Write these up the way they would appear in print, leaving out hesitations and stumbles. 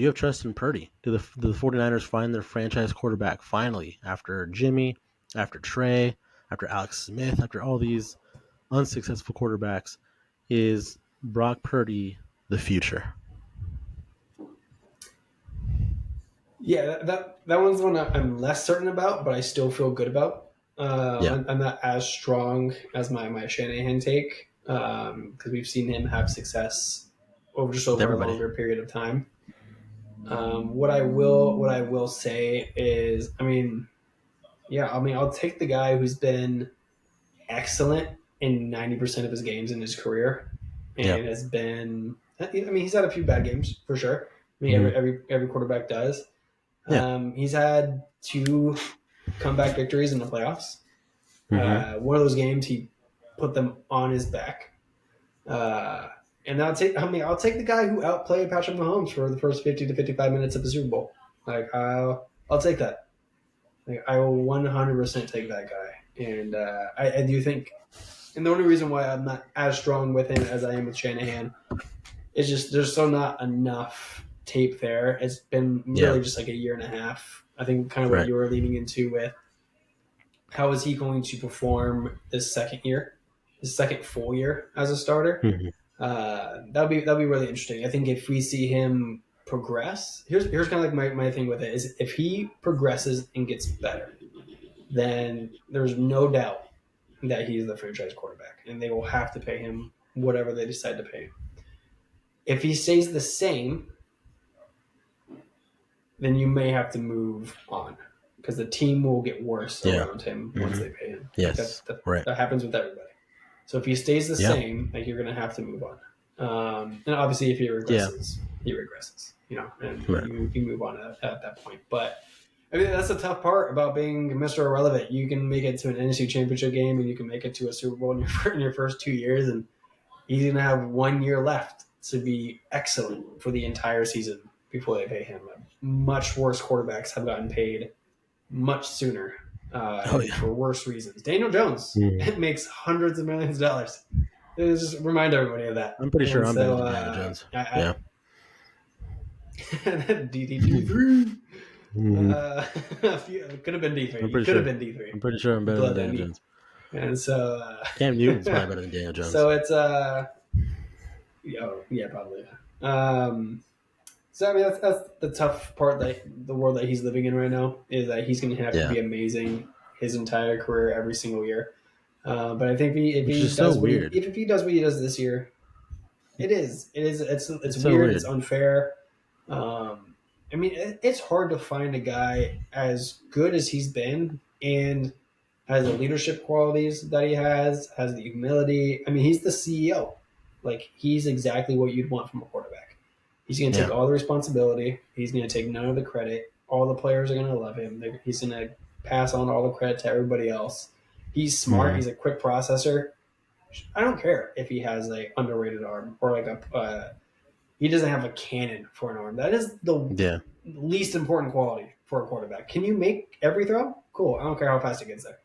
you have trust in Purdy? Do the 49ers find their franchise quarterback finally after Jimmy, after Trey, after Alex Smith, after all these unsuccessful quarterbacks? Is Brock Purdy the future? Yeah, that one's the one I'm less certain about, but I still feel good about. Yeah, I'm not as strong as my Shanahan take because we've seen him have success with over a everybody. longer period of time. What I will say is, I'll take the guy who's been excellent in 90% of his games in his career, Yeah. and has been. He's had a few bad games for sure. Mhm. Every quarterback does. Yeah. He's had two comeback victories in the playoffs. Hmm. One of those games, he put them on his back. Uh, and I'll take the guy who outplayed Patrick Mahomes for the first 50 to 55 minutes of the Super Bowl. Like, I'll take that. Like, I will 100% take that guy. And I do think, and the only reason why I'm not as strong with him as I am with Shanahan is just there's still not enough tape there. It's been Yeah. really just like a year and a half. I think kind of what Right. you were leaning into with how is he going to perform this second full year as a starter. Hmm. That'll be really interesting. I think if we see him progress, here's kind of like my thing with it is if he progresses and gets better, then there's no doubt that he's the franchise quarterback, and they will have to pay him whatever they decide to pay him. If he stays the same, then you may have to move on because the team will get worse Yeah. around him once Hmm. they pay him. Like Yes. Right. that happens with everybody. So if he stays the Yeah. same, like you're going to have to move on. And obviously, if he Yeah. regresses, he regresses. And Right. you move on at that point. But I mean, that's the tough part about being Mr. Irrelevant. You can make it to an NFC Championship game, and you can make it to a Super Bowl in your first 2 years, and he's going to have 1 year left to be excellent for the entire season before they pay him. Much worse quarterbacks have gotten paid much sooner Oh and yeah. for worse reasons. Daniel Jones Mm. makes hundreds of millions of dollars. Just remind everybody of that. I'm pretty sure And I'm better so, than Daniel Jones. Yeah. DD3. Hmm. It could have been D3. I'm You pretty could have sure. been D3. I'm pretty sure I'm better than But Daniel Jones. and so, Cam Newton's probably better than Daniel Jones. so it's yeah, probably. So I mean, that's the tough part that the world that he's living in right now is that he's going to have to Yeah. be amazing his entire career every single year. But I think if Which he is so does weird. if he does what he does this year, it's so weird. weird. It's unfair. It's hard to find a guy as good as he's been and has the leadership qualities that he has the humility. I mean, he's the CEO. Like, he's exactly what you'd want from a quarterback. He's going to take Yeah. all the responsibility. He's going to take none of the credit. All the players are going to love him. He's going to pass on all the credit to everybody else. He's smart. Mhm. He's a quick processor. I don't care if he has a underrated arm or he doesn't have a cannon for an arm. That is the Yeah. least important quality for a quarterback. Can you make every throw? Cool. I don't care how fast it gets there.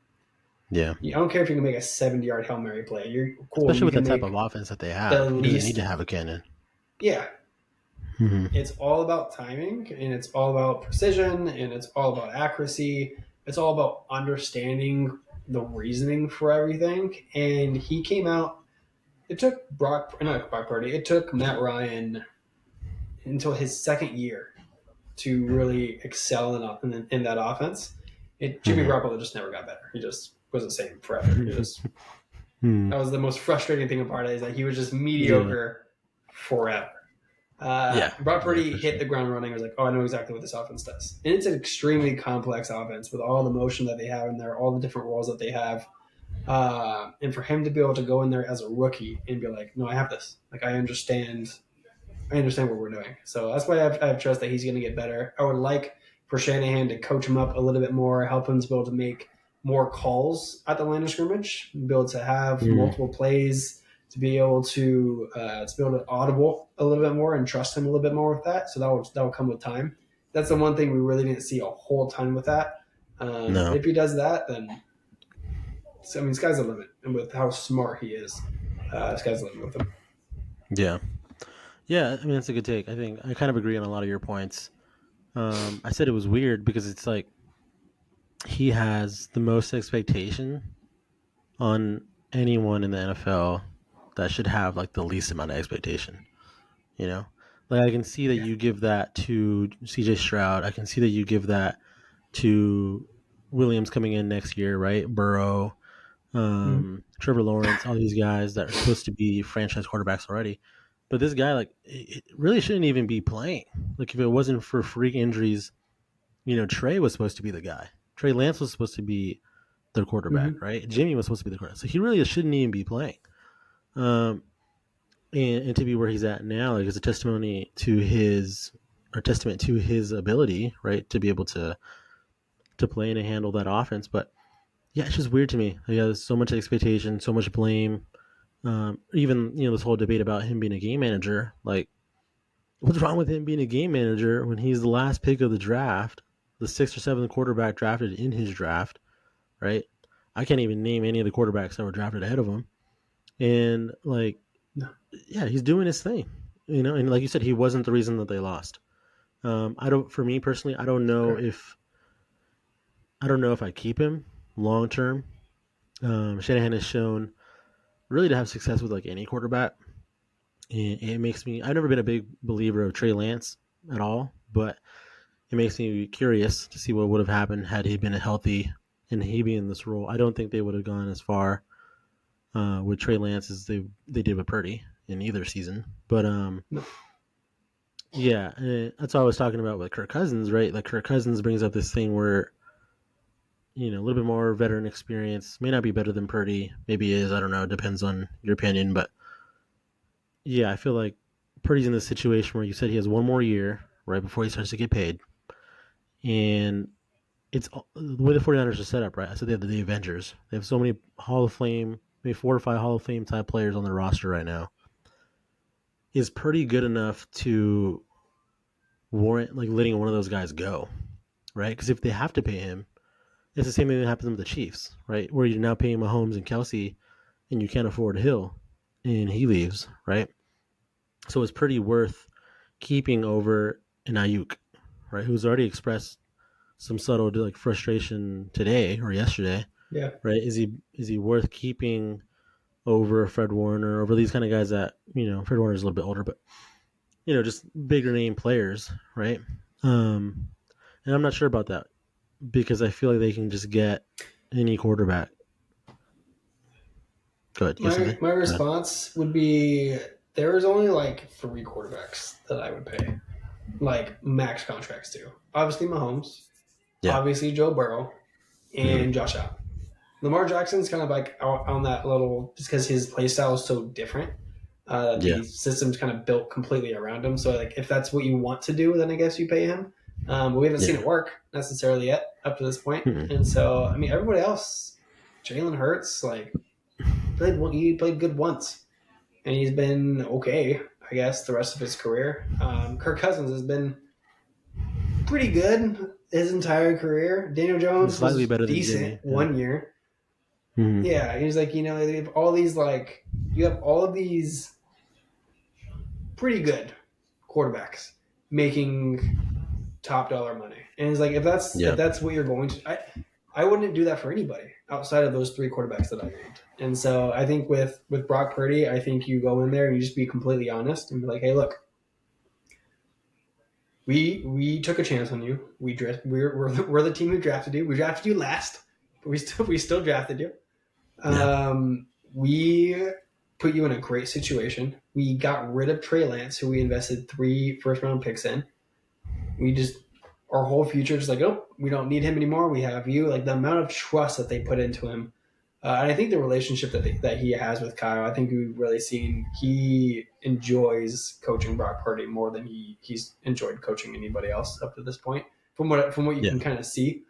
Yeah. I don't care if you can make a 70-yard Hail Mary play. You're cool. Especially You with the can type make of offense that they the have. He doesn't least. need to have a cannon. Yeah. Mhm. It's all about timing, and it's all about precision, and it's all about accuracy. It's all about understanding the reasoning for everything. And he came out. It took not Brock Purdy. It took Matt Ryan until his second year to really excel in that offense. Jimmy Mhm. Garoppolo just never got better. He just was the same forever. Hmm. That was the most frustrating thing about it is that he was just Yeah. mediocre forever. Yeah. Brock Purdy for hit sure. the ground running. Was like, oh, I know exactly what this offense does, and it's an extremely complex offense with all the motion that they have in there, all the different roles that they have, and for him to be able to go in there as a rookie and be like, no, I have this. Like, I understand what we're doing. So that's why I have trust that he's going to get better. I would like for Shanahan to coach him up a little bit more, help him to be able to make more calls at the line of scrimmage, be able to have Mhm. multiple plays, to be able to audible a little bit more and trust him a little bit more with that. So that will come with time. That's the one thing we really didn't see a whole ton with that. No. If he does that, then sky's the limit. And with how smart he is, sky's the limit with him. Yeah. Yeah, I mean that's a good take. I think I kind of agree on a lot of your points. I said it was weird because it's like he has the most expectation on anyone in the NFL that should have like the least amount of expectation. You know, like I can see that Yeah. you give that to C.J. Stroud. I can see that you give that to Williams coming in next year, right? Burrow, Mm-hmm. Trevor Lawrence, all these guys that are supposed to be franchise quarterbacks already. But this guy, like, it really shouldn't even be playing. Like, if it wasn't for freak injuries, Trey was supposed to be the guy. Trey Lance was supposed to be their quarterback, Mm-hmm. right? Jimmy was supposed to be the quarterback. So he really shouldn't even be playing. Um, and to be where he's at now, like, is a testimony to his or testament to his ability, right, to be able to play and to handle that offense. But yeah, it's just weird to me. Like, yeah, there's so much expectation, so much blame. Even this whole debate about him being a game manager. Like, what's wrong with him being a game manager when he's the last pick of the draft, the sixth or seventh quarterback drafted in his draft, right? I can't even name any of the quarterbacks that were drafted ahead of him. And like, No. yeah, he's doing his thing, And like you said, he wasn't the reason that they lost. I don't. For me personally, Correct. I don't know if I keep him long term. Shanahan has shown really to have success with like any quarterback. And it makes me. I've never been a big believer of Trey Lance at all, but it makes me curious to see what would have happened had he been healthy and he be in this role. I don't think they would have gone as far with Trey Lance as they did with Purdy in either season. But No. yeah, that's what I was talking about with Kirk Cousins, right? Like Kirk Cousins brings up this thing where a little bit more veteran experience may not be better than Purdy. Maybe is. I don't know. It depends on your opinion, but yeah, I feel like Purdy's in this situation where you said he has one more year right before he starts to get paid, and it's the way the 49ers are set up, right? I said they have the Avengers. They have so many Hall of Fame, maybe 4 or 5 Hall of Fame type players on their roster right now. Is Purdy good enough to warrant like letting one of those guys go, right? Because if they have to pay him, it's the same thing that happens with the Chiefs, right? Where you're now paying Mahomes and Kelsey, and you can't afford Hill, and he leaves, right? So it's pretty worth keeping over an Ayuk, right? Who's already expressed some subtle like frustration today or yesterday, Yeah. right? Is he worth keeping over Fred Warner, over these kind of guys that Fred Warner's a little bit older, but just bigger name players, right? Um, and I'm not sure about that because I feel like they can just get any quarterback. Go ahead. You have My something? my Go ahead. response would be there is only like three quarterbacks that I would pay like max contracts to. Obviously Mahomes, Yeah. obviously Joe Burrow, and Mm-hmm. Josh Allen. Lamar Jackson's kind of like on that little just because his play style is so different. Yeah. The system's kind of built completely around him. So like if that's what you want to do, then I guess you pay him. But we haven't seen Yeah. it work necessarily yet up to this point. And Mm-hmm. so I mean everybody else, Jalen Hurts, like he played good once, and he's been okay, I guess, the rest of his career. Kirk Cousins has been pretty good his entire career. Daniel Jones Slightly was better than decent Jimmy. Yeah. 1 year. Mm-hmm. Yeah, he's like they have all these like you have all of these pretty good quarterbacks making top dollar money, and it's like if Yeah. that's what you're going to, I wouldn't do that for anybody outside of those three quarterbacks that I named. And so I think with Brock Purdy, I think you go in there and you just be completely honest and be like, hey, look, we took a chance on you. We're the team who drafted you. We drafted you last, but we still drafted you. Yeah. We put you in a great situation. We got rid of Trey Lance, who we invested 3 first round picks in. We just our whole future just like, oh, we don't need him anymore. We have you. Like the amount of trust that they put into him, and I think the relationship that he has with Kyle. I think we've really seen he enjoys coaching Brock Purdy more than he's enjoyed coaching anybody else up to this point. From what you Yeah. can kind of see.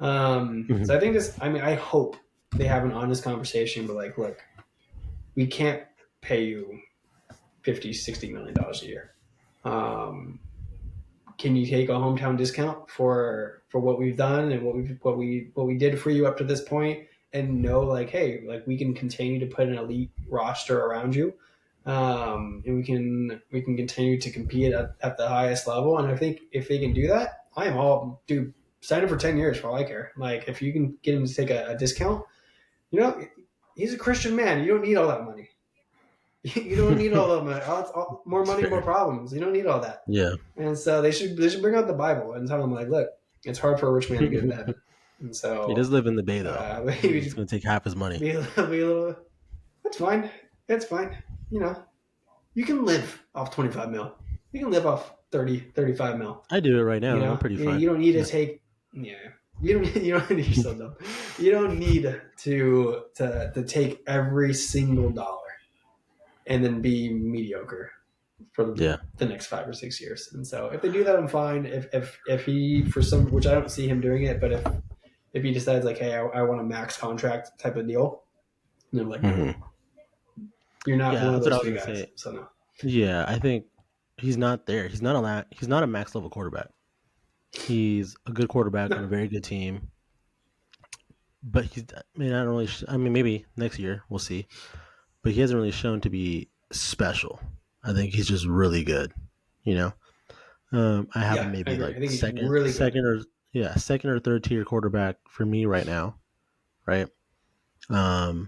Mm-hmm. So I think I hope they have an honest conversation, but like, look, we can't pay you 50-60 million dollars a year. Um, can you take a hometown discount for what we've done and what we did for you up to this point, and know like, hey, like we can continue to put an elite roster around you, and we can continue to compete at the highest level. And I think if they can do that, I am all dude. Sign him for 10 years for all I care. Like if you can get him to take a discount, you know, he's a Christian man. You don't need all that money. You don't need all that money. More It's money, more fair. problems. You don't need all that. Yeah. And so they should bring out the Bible and tell them like, look, it's hard for a rich man to get into heaven. And He does so live in the Bay though. He's maybe gonna take half his money. be a little. That's fine. That's fine. You know, you can live off 25 mil. You can live off 30, 35 mil. I do it right You now, and I'm know, pretty you fine. don't need to Yeah. take. Yeah, you don't. You're so dumb. You don't need to take every single dollar and then be mediocre for Yeah. the next 5 or 6 years. And so if they do that, I'm fine. If he for some, which I don't see him doing it, but if he decides like, hey, I want a max contract type of deal, then I'm like, no, Hmm. you're not Yeah, one of that's what I those was three gonna guys. say. So no. Yeah, I think he's not there. He's not He's not a max level quarterback. He's a good quarterback on a No. very good team, but he's. I mean, I don't really. I mean, maybe next year we'll see. But he hasn't really shown to be special. I think he's just really good. You know, I have him Yeah, I maybe agree. like I think he's really good. second or third tier quarterback for me right now. Right. Um,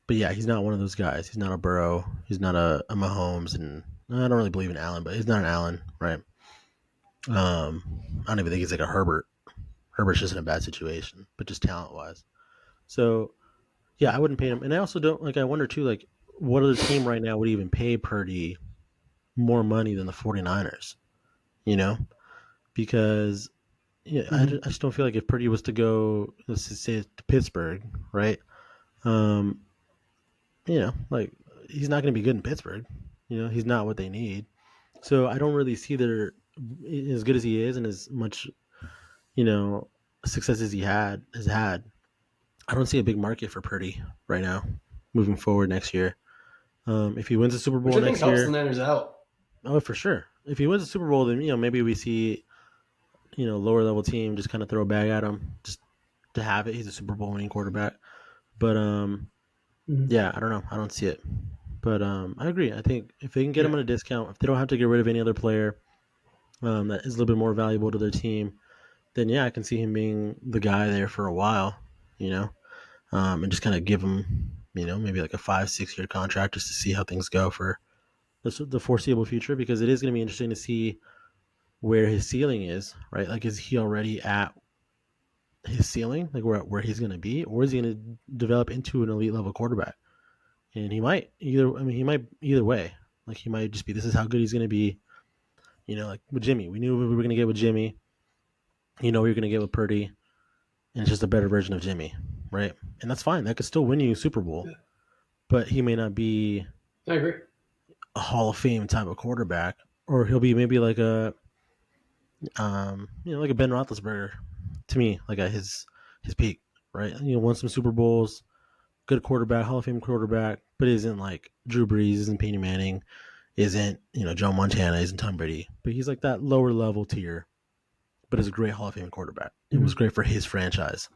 but yeah, he's not one of those guys. He's not a Burrow. He's not a Mahomes, and I don't really believe in Allen, but he's not an Allen, right? I don't even think he's like a Herbert. Herbert's just in a bad situation, but just talent wise. So yeah, I wouldn't pay him. And I also don't like. I wonder too, like, what other team right now would even pay Purdy more money than the 49ers? You know, because yeah, Mm-hmm. I just don't feel like if Purdy was to go, let's just say to Pittsburgh, right? Um, like he's not going to be good in Pittsburgh. He's not what they need. So I don't really see their as good as he is and as much you know success as he has had. I don't see a big market for Purdy right now, moving forward next year. If he wins the Super Which Bowl I think next helps the year, Niners out. oh for sure. If he wins the Super Bowl, then maybe we see lower level team just kind of throw a bag at him just to have it. He's a Super Bowl winning quarterback, but Mm-hmm. yeah, I don't know. I don't see it. But I agree. I think if they can get him Yeah, at a discount, if they don't have to get rid of any other player that is a little bit more valuable to their team, then yeah, I can see him being the guy there for a while, you know, and just kind of give him, maybe like a 5, 6 year contract just to see how things go for the foreseeable future, because it is going to be interesting to see where his ceiling is, right? Like, is he already at his ceiling, like where he's going to be, or is he going to develop into an elite level quarterback? And he might either. I mean, he might either way. Like, he might just be. This is how good he's going to be. Like with Jimmy, we knew we were going to get with Jimmy. We were going to get with Purdy, and it's just a better version of Jimmy, right? And that's fine. That could still win you a Super Bowl, yeah, but he may not be I agree. a Hall of Fame type of quarterback, or he'll be maybe like a, like a Ben Roethlisberger, to me, like at his peak, right? Won some Super Bowls, good quarterback, Hall of Fame quarterback, but isn't like Drew Brees, isn't Peyton Manning, isn't Joe Montana, isn't Tom Brady, but he's like that lower level tier, but is a great Hall of Fame quarterback. It was Mm-hmm. great for his franchise.